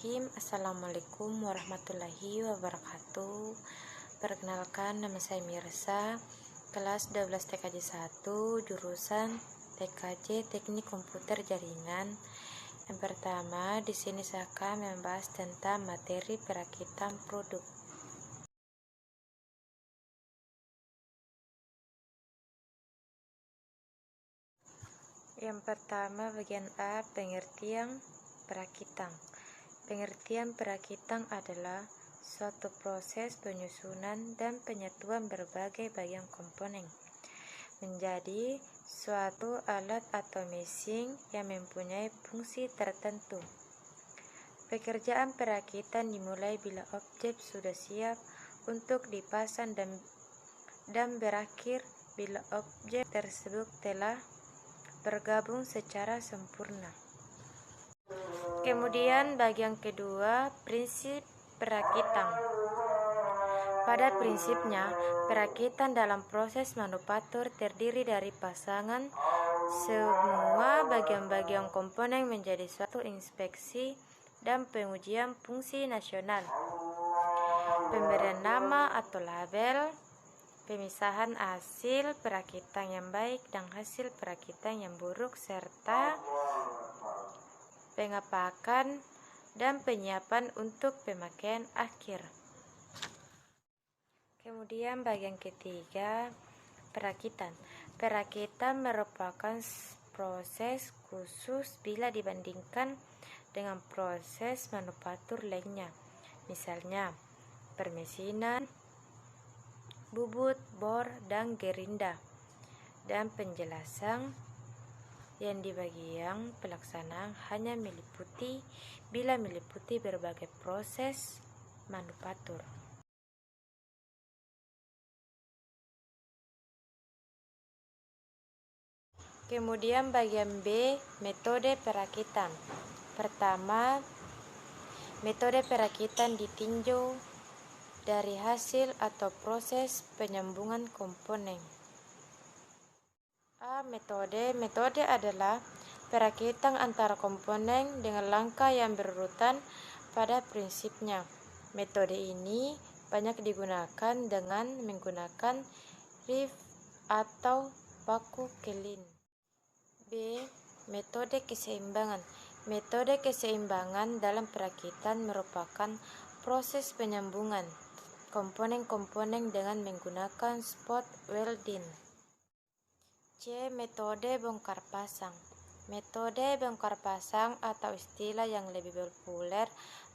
Bismillahirrahmanirrahim. Assalamualaikum warahmatullahi wabarakatuh. Perkenalkan, nama saya Mirsa, kelas 12 TKJ 1, jurusan TKJ Teknik Komputer Jaringan. Yang pertama, di sini saya akan membahas tentang materi perakitan produk. Yang pertama, bagian A, pengertian perakitan. Pengertian perakitan adalah suatu proses penyusunan dan penyatuan berbagai bagian komponen menjadi suatu alat atau mesin yang mempunyai fungsi tertentu. Pekerjaan perakitan dimulai bila objek sudah siap untuk dipasang dan berakhir bila objek tersebut telah bergabung secara sempurna. Kemudian bagian kedua, prinsip perakitan. Pada prinsipnya, perakitan dalam proses manufaktur terdiri dari pasangan semua bagian-bagian komponen menjadi suatu inspeksi dan pengujian fungsi nasional, pemberian nama atau label, pemisahan hasil perakitan yang baik dan hasil perakitan yang buruk, serta pengapakan dan penyiapan untuk pemakaian akhir. Kemudian bagian ketiga, perakitan. Perakitan merupakan proses khusus bila dibandingkan dengan proses manufaktur lainnya. Misalnya, permesinan, bubut, bor, dan gerinda. Dan penjelasan yang di bagian pelaksanaan hanya meliputi berbagai proses manufaktur. Kemudian bagian B, metode perakitan. Pertama, metode perakitan ditinjau dari hasil atau proses penyambungan komponen. A. Metode adalah perakitan antara komponen dengan langkah yang berurutan pada prinsipnya. Metode ini banyak digunakan dengan menggunakan rivet atau paku kelin. B. Metode keseimbangan. Metode keseimbangan dalam perakitan merupakan proses penyambungan komponen-komponen dengan menggunakan spot welding. C. Metode bongkar pasang. Metode bongkar pasang atau istilah yang lebih populer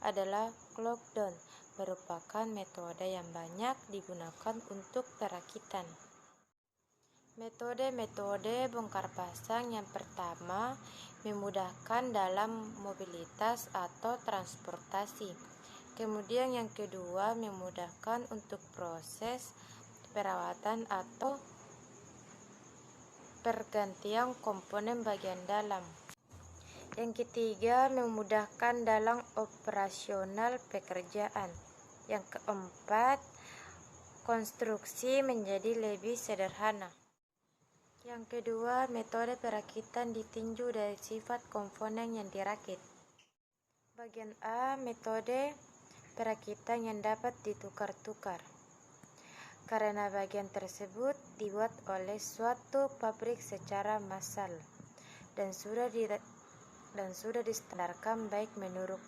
adalah knockdown, merupakan metode yang banyak digunakan untuk perakitan. Metode bongkar pasang yang pertama memudahkan dalam mobilitas atau transportasi. Kemudian yang kedua memudahkan untuk proses perawatan atau pergantian komponen bagian dalam. Yang ketiga memudahkan dalam operasional pekerjaan. Yang keempat, konstruksi menjadi lebih sederhana. Yang kedua, metode perakitan ditinjau dari sifat komponen yang dirakit. Bagian A, metode perakitan yang dapat ditukar-tukar. Karena bagian tersebut dibuat oleh suatu pabrik secara massal dan sudah distandarkan baik menurut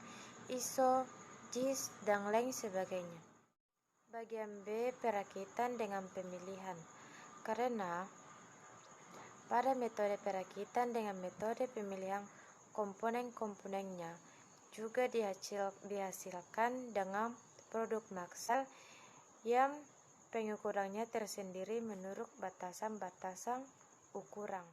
ISO, JIS, dan lain sebagainya. Bagian B, perakitan dengan pemilihan. Karena pada metode perakitan dengan metode pemilihan komponen-komponennya juga dihasilkan dengan produk massal yang pengukurannya tersendiri menurut batasan-batasan ukuran.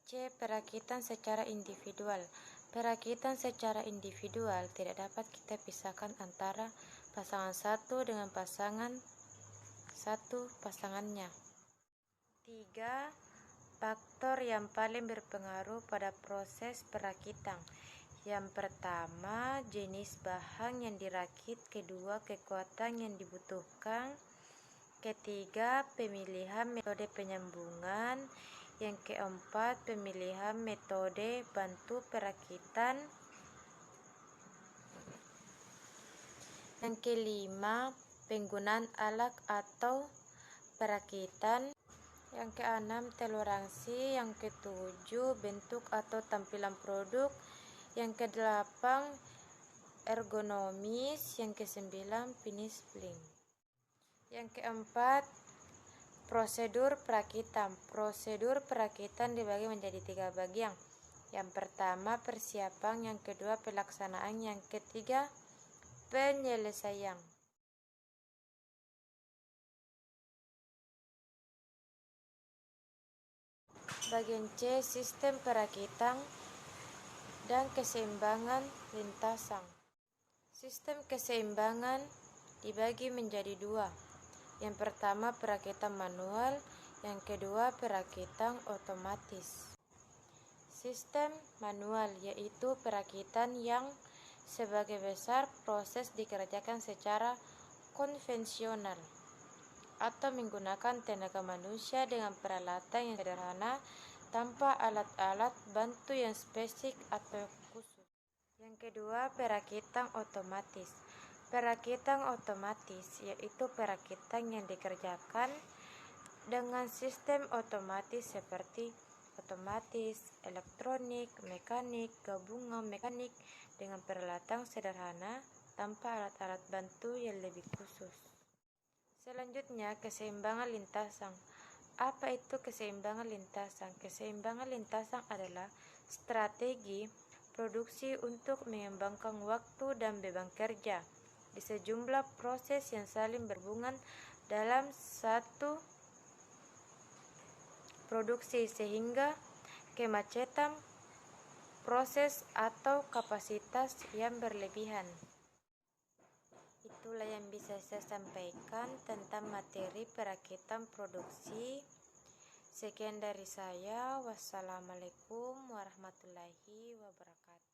C. Perakitan secara individual. Perakitan secara individual tidak dapat kita pisahkan antara pasangan satu dengan pasangannya. 3. Faktor yang paling berpengaruh pada proses perakitan. Yang pertama, jenis bahan yang dirakit. Kedua, kekuatan yang dibutuhkan. Ketiga, pemilihan metode penyambungan. Yang keempat, pemilihan metode bantu perakitan. Yang kelima, penggunaan alat atau perakitan. Yang keenam, toleransi. Yang ketujuh, bentuk atau tampilan produk. Yang kedelapan, ergonomis. Yang kesembilan, penyelesaian. Yang keempat, prosedur perakitan. Prosedur perakitan dibagi menjadi 3 bagian. Yang pertama, persiapan. Yang kedua, pelaksanaan. Yang ketiga, penyelesaian. Bagian C, sistem perakitan dan keseimbangan lintasan. Sistem keseimbangan dibagi menjadi 2. Yang pertama, perakitan manual. Yang kedua, perakitan otomatis. Sistem manual yaitu perakitan yang sebagai besar proses dikerjakan secara konvensional atau menggunakan tenaga manusia dengan peralatan yang sederhana tanpa alat-alat bantu yang spesifik atau khusus. Yang kedua, perakitan otomatis. Perakitan otomatis yaitu perakitan yang dikerjakan dengan sistem otomatis seperti otomatis, elektronik, mekanik, gabungan mekanik dengan peralatan sederhana tanpa alat-alat bantu yang lebih khusus. Selanjutnya, keseimbangan lintasan. Apa itu keseimbangan lintasan? Keseimbangan lintasan adalah strategi produksi untuk mengembangkan waktu dan beban kerja di sejumlah proses yang saling berhubungan dalam satu produksi sehingga kemacetan proses atau kapasitas yang berlebihan. Itulah yang bisa saya sampaikan tentang materi perakitan produksi. Sekian dari saya. Wassalamualaikum warahmatullahi wabarakatuh.